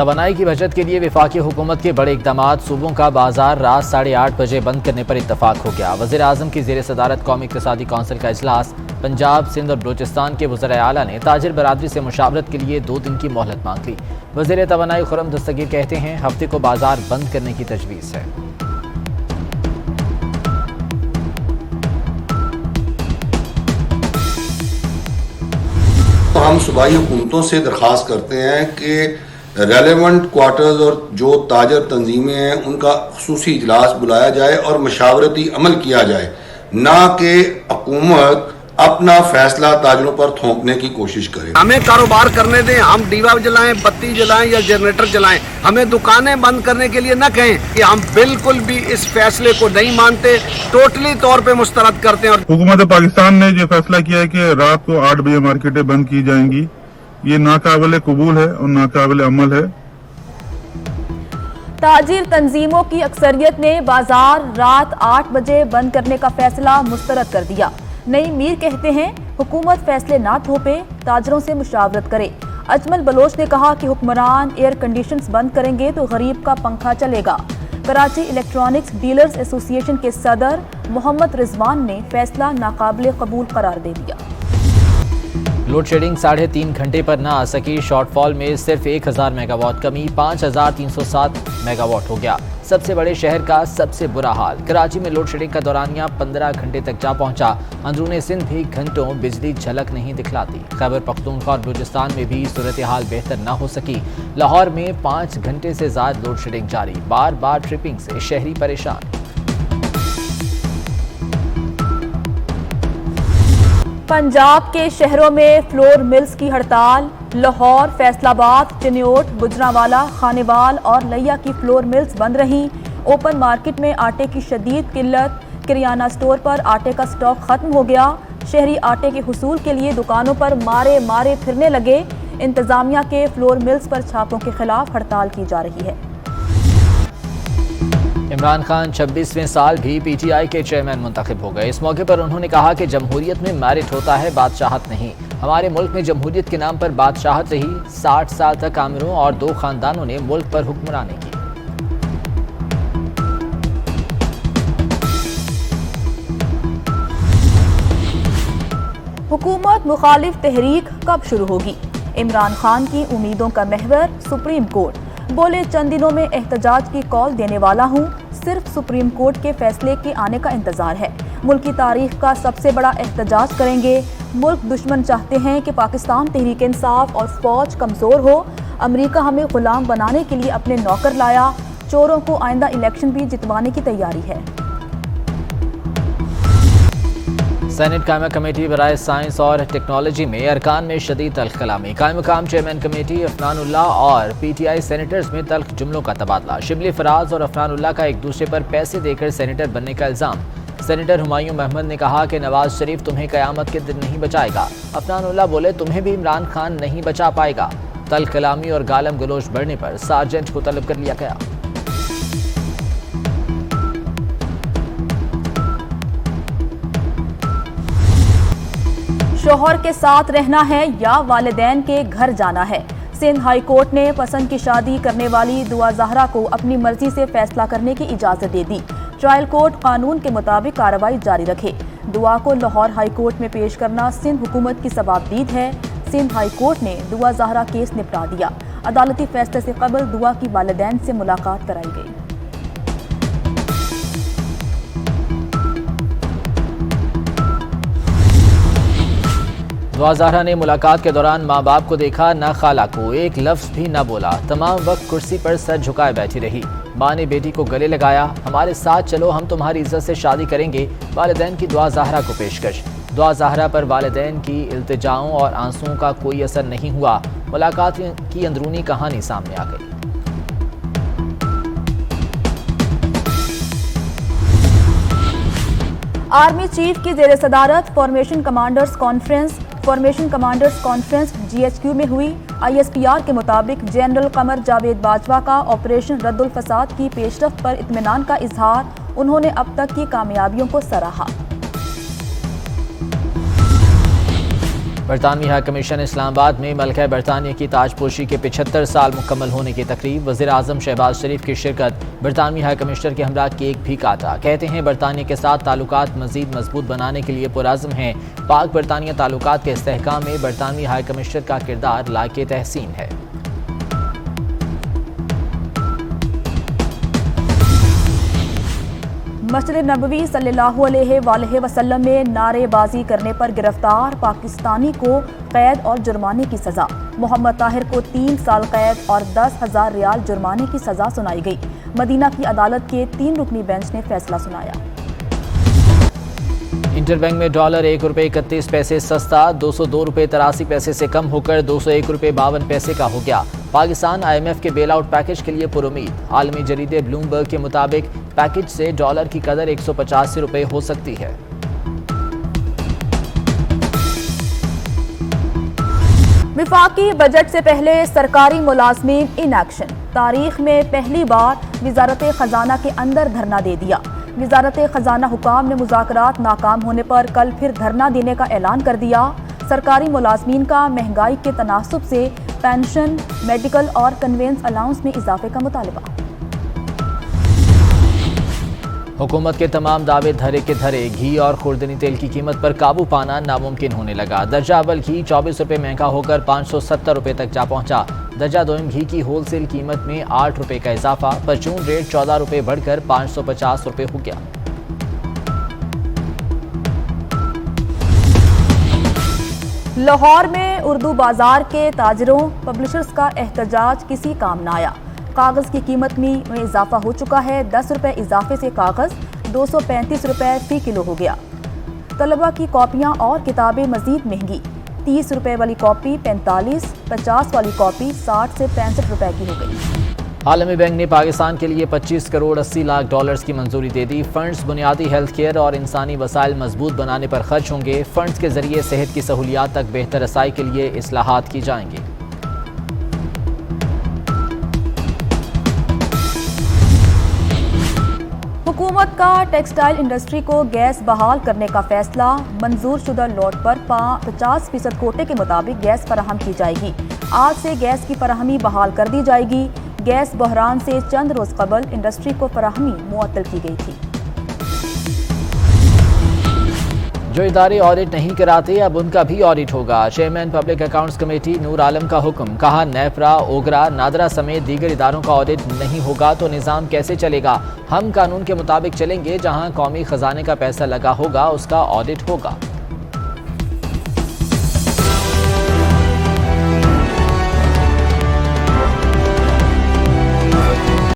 توانائی کی بچت کے لیے وفاقی حکومت کے بڑے اقدامات، صوبوں کا بازار رات 8:30 بجے بند کرنے پر اتفاق ہو گیا۔ وزیر اعظم کی زیر صدارت قومی اقتصادی کونسل کا اجلاس۔ پنجاب، سندھ اور بلوچستان کے وزرائے اعلیٰ نے تاجر برادری سے مشاورت کے لیے 2 دن کی مہلت مانگ لی۔ وزیر توانائی خرم دستگیر کہتے ہیں ہفتے کو بازار بند کرنے کی تجویز ہے۔ ہم صوبائی حکومتوں سے درخواست کرتے ہیں کہ ریلیونٹ کوارٹرز اور جو تاجر تنظیمیں ہیں ان کا خصوصی اجلاس بلایا جائے اور مشاورتی عمل کیا جائے، نہ کہ حکومت اپنا فیصلہ تاجروں پر تھوپنے کی کوشش کرے۔ ہمیں کاروبار کرنے دیں، ہم ڈیوا جلائیں، بتی جلائیں یا جنریٹر جلائیں، ہمیں دکانیں بند کرنے کے لیے نہ کہیں کہ ہم بالکل بھی اس فیصلے کو نہیں مانتے، ٹوٹلی طور پہ مسترد کرتے ہیں۔ حکومت پاکستان نے یہ فیصلہ کیا ہے کہ رات کو 8 بجے مارکیٹیں بند کی جائیں گی، یہ ناقابل قبول ہے اور ناقابل عمل ہے۔ تاجر تنظیموں کی اکثریت نے بازار رات 8 بجے بند کرنے کا فیصلہ مسترد کر دیا۔ نئی میر کہتے ہیں حکومت فیصلے نہ تھوپے، تاجروں سے مشاورت کرے۔ اجمل بلوچ نے کہا کہ حکمران ایئر کنڈیشنز بند کریں گے تو غریب کا پنکھا چلے گا۔ کراچی الیکٹرانکس ڈیلرز ایسوسی ایشن کے صدر محمد رضوان نے فیصلہ ناقابل قبول قرار دے دیا۔ لوڈ شیڈنگ 3.5 گھنٹے پر نہ آ سکی، شارٹ فال میں صرف 1000 میگا واٹ کمی، 5307 میگا واٹ ہو گیا۔ سب سے بڑے شہر کا سب سے برا حال، کراچی میں لوڈ شیڈنگ کا دورانیہ 15 گھنٹے تک جا پہنچا۔ اندرون سندھ بھی گھنٹوں بجلی جھلک نہیں دکھلاتی۔ خیبر پختونخوا اور بلوچستان میں بھی صورتحال بہتر نہ ہو سکی۔ لاہور میں 5 گھنٹے سے زائد لوڈ شیڈنگ جاری، بار بار ٹرپنگ سے شہری پریشان۔ پنجاب کے شہروں میں فلور ملز کی ہڑتال، لاہور، فیصل آباد، چنیوٹ، گجرانوالہ، خانیوال اور لیا کی فلور ملز بند رہیں۔ اوپن مارکیٹ میں آٹے کی شدید قلت، کریانہ سٹور پر آٹے کا سٹاک ختم ہو گیا۔ شہری آٹے کے حصول کے لیے دکانوں پر مارے پھرنے لگے۔ انتظامیہ کے فلور ملز پر چھاپوں کے خلاف ہڑتال کی جا رہی ہے۔ عمران خان 26ویں سال بھی پی ٹی آئی کے چیئرمین منتخب ہو گئے۔ اس موقع پر انہوں نے کہا کہ جمہوریت میں میرٹ ہوتا ہے، بادشاہت نہیں۔ ہمارے ملک میں جمہوریت کے نام پر بادشاہت رہی۔ 60 سال تک عامروں اور 2 خاندانوں نے ملک پر حکمرانی کی۔ حکومت مخالف تحریک کب شروع ہوگی؟ عمران خان کی امیدوں کا محور سپریم کورٹ۔ بولے چند دنوں میں احتجاج کی کال دینے والا ہوں، صرف سپریم کورٹ کے فیصلے کے آنے کا انتظار ہے۔ ملک کی تاریخ کا سب سے بڑا احتجاج کریں گے۔ ملک دشمن چاہتے ہیں کہ پاکستان تحریک انصاف اور فوج کمزور ہو۔ امریکہ ہمیں غلام بنانے کے لیے اپنے نوکر لایا۔ چوروں کو آئندہ الیکشن بھی جتوانے کی تیاری ہے۔ سینٹ قائمہ کمیٹی برائے سائنس اور ٹیکنالوجی میں ارکان میں شدید تلخ کلامی۔ قائم مقام چیئرمین کمیٹی عفنان اللہ اور پی ٹی آئی سینیٹرز میں تلخ جملوں کا تبادلہ۔ شبلی فراز اور عفنان اللہ کا ایک دوسرے پر پیسے دے کر سینیٹر بننے کا الزام۔ سینیٹر ہمایوں محمد نے کہا کہ نواز شریف تمہیں قیامت کے دن نہیں بچائے گا۔ عفنان اللہ بولے تمہیں بھی عمران خان نہیں بچا پائے گا۔ تلخ کلامی اور گالم گلوچ بڑھنے پر سارجنٹ کو طلب کر لیا گیا۔ شوہر کے ساتھ رہنا ہے یا والدین کے گھر جانا ہے؟ سندھ ہائی کورٹ نے پسند کی شادی کرنے والی دعا زہرا کو اپنی مرضی سے فیصلہ کرنے کی اجازت دے دی۔ ٹرائل کورٹ قانون کے مطابق کارروائی جاری رکھے۔ دعا کو لاہور ہائی کورٹ میں پیش کرنا سندھ حکومت کی ثوابدید ہے۔ سندھ ہائی کورٹ نے دعا زہرا کیس نپٹا دیا۔ عدالتی فیصلے سے قبل دعا کی والدین سے ملاقات کرائی گئی۔ دعا زہرا نے ملاقات کے دوران ماں باپ کو دیکھا، نہ خالہ کو، ایک لفظ بھی نہ بولا۔ تمام وقت کرسی پر سر جھکائے بیٹھی رہی۔ ماں نے بیٹی کو گلے لگایا، ہمارے ساتھ چلو، ہم تمہاری عزت سے شادی کریں گے۔ والدین کی دعا زہرا کو پیشکش۔ دعا زہرا پر والدین کی التجاؤں اور آنسوؤں کا کوئی اثر نہیں ہوا۔ ملاقات کی اندرونی کہانی سامنے آ گئی۔ آرمی چیف کی زیر صدارت formation commanders conference G H Q میں ہوئی۔ آئی ایس پی آر کے مطابق جنرل قمر جاوید باجوہ کا آپریشن رد الفساد کی پیش رفت پر اطمینان کا اظہار۔ انہوں نے اب تک کی کامیابیوں کو سراہا۔ برطانوی ہائی کمیشن اسلام آباد میں ملکہ برطانیہ کی تاج پوشی کے 75 سال مکمل ہونے کی تقریب، وزیر اعظم شہباز شریف کی شرکت، برطانوی ہائی کمشنر کے ہمراہ کیک بھی کاٹا۔ کہتے ہیں برطانیہ کے ساتھ تعلقات مزید مضبوط بنانے کے لیے پرعزم ہیں۔ پاک برطانیہ تعلقات کے استحکام میں برطانوی ہائی کمشنر کا کردار لائق تحسین ہے۔ مسجد نبوی صلی اللہ علیہ وآلہ وسلم میں نعرے بازی کرنے پر گرفتار پاکستانی کو قید اور جرمانے کی سزا۔ محمد طاہر کو 3 سال قید اور 10,000 ریال جرمانے کی سزا سنائی گئی۔ مدینہ کی عدالت کے 3 رکنی بینچ نے فیصلہ سنایا۔ انٹر بینک میں ڈالر 1 روپے 31 پیسے سستا، 202 روپے 83 پیسے سے کم ہو کر 201 روپے 52 پیسے کا ہو گیا۔ پاکستان IMF کے بیل آؤٹ پیکج کے لیے پرامید۔ عالمی جریدے بلومبرگ کے مطابق پیکج سے ڈالر کی قدر 185 روپے ہو سکتی ہے۔ وفاقی بجٹ سے پہلے سرکاری ملازمین ان ایکشن، تاریخ میں پہلی بار وزارت خزانہ کے اندر دھرنا دے دیا۔ وزارت خزانہ حکام نے مذاکرات ناکام ہونے پر کل پھر دھرنا دینے کا اعلان کر دیا۔ سرکاری ملازمین کا مہنگائی کے تناسب سے پینشن، میڈیکل اور کنوینس الاؤنس میں اضافے کا مطالبہ۔ حکومت کے تمام دعوے دھرے کے دھرے، گھی اور خوردنی تیل کی قیمت پر قابو پانا ناممکن ہونے لگا۔ درجہ اول گھی 24 روپے مہنگا ہو کر 570 روپے تک جا پہنچا۔ درجہ دوم گھی کی ہول سیل قیمت میں 8 روپے کا اضافہ، پرچون ریٹ 14 روپے بڑھ کر 550 روپے ہو گیا۔ لاہور میں اردو بازار کے تاجروں پبلشرز کا احتجاج کسی کام نہ آیا۔ کاغذ کی قیمت میں اضافہ ہو چکا ہے۔ 10 روپے اضافے سے کاغذ 235 روپے فی کلو ہو گیا۔ طلبہ کی کاپیاں اور کتابیں مزید مہنگی، 30 روپے والی کاپی 45، 50 والی کاپی 60 سے 65 روپے کی ہو گئی۔ عالمی بینک نے پاکستان کے لیے 25 کروڑ 80 لاکھ ڈالرز کی منظوری دے دی۔ فنڈز بنیادی ہیلتھ کیئر اور انسانی وسائل مضبوط بنانے پر خرچ ہوں گے۔ فنڈز کے ذریعے صحت کی سہولیات تک بہتر رسائی کے لیے اصلاحات کی جائیں گی۔ حکومت کا ٹیکسٹائل انڈسٹری کو گیس بحال کرنے کا فیصلہ، منظور شدہ لاٹ پر 50% کوٹے کے مطابق گیس فراہم کی جائے گی۔ آج سے گیس کی فراہمی بحال کر دی جائے گی۔ گیس بحران سے چند روز قبل انڈسٹری کو فراہمی معطل کی گئی تھی۔ جو ادارے آڈٹ نہیں کراتے اب ان کا بھی آڈٹ ہوگا۔ چیئرمین پبلک اکاؤنٹس کمیٹی نور عالم کا حکم، کہا نیپرا، اوگرا، نادرا سمیت دیگر اداروں کا آڈٹ نہیں ہوگا تو نظام کیسے چلے گا؟ ہم قانون کے مطابق چلیں گے، جہاں قومی خزانے کا پیسہ لگا ہوگا اس کا آڈٹ ہوگا۔